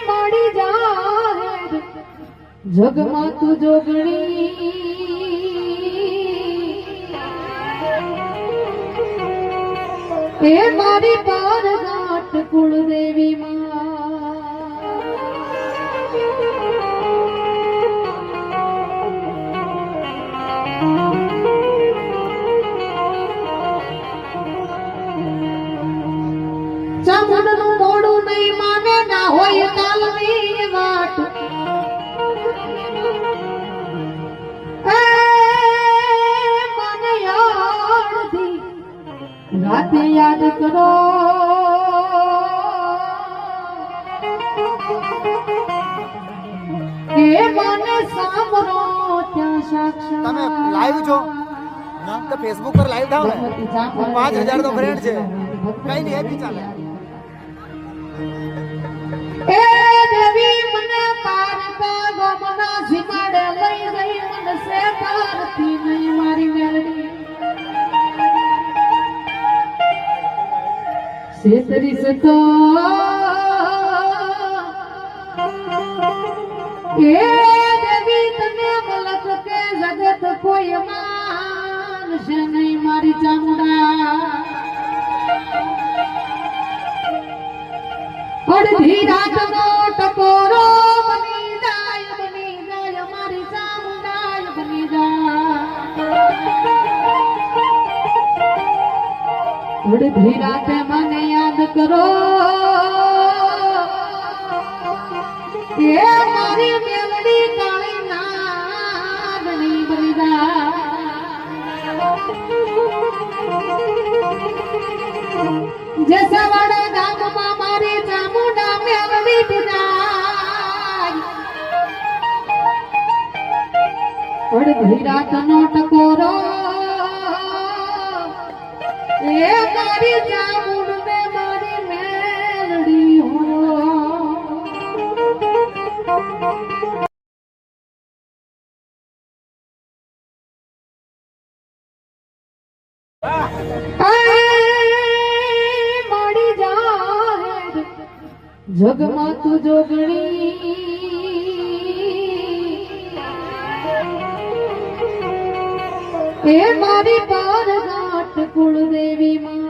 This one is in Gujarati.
માડી જાહેર જગમાં તું જોગણી એ મારી પાર ગાંઠ કુળદેવી માં ચામુંડનું મોડું નહીં માને ના હોય તાલની વાટ મને યાદથી રાતે યાદ કરો એ મને સાંભળો ત્યાં સાક્ષાત તમે લાઈવ છો તો ફેસબુક પર લાઈવ થાવ ને 5000 તો ફ્રેન્ડ છે કઈ નહીં એ બી ચાલે એ દેવી મને પાર કા ગમના ઝીમાડે લઈ ગઈ મને સે પારથી નહીં મારી મેલડી સેતરી સતો એ દેવી તને મલક કે જગત કોઈ માનશે નહીં મારી ચામુંડા અડધી રાતનો ટકોરો બની જાય મારી ચામુંડા બની જાય અડધી રાતે મને યાદ કરો એ મારી મેલડી કાળી નાગણી બની જાય જે સવાડે ગામમાં મારી ચામુંડા મેલડી જાય અડધી રાતનો ટકોરો એ મારી ચામુંડ ને મારી મેલડી હો માડી જાહેર જગમાં તું જોગણી એ મારી પાર ગાંઠ કુળદેવી માં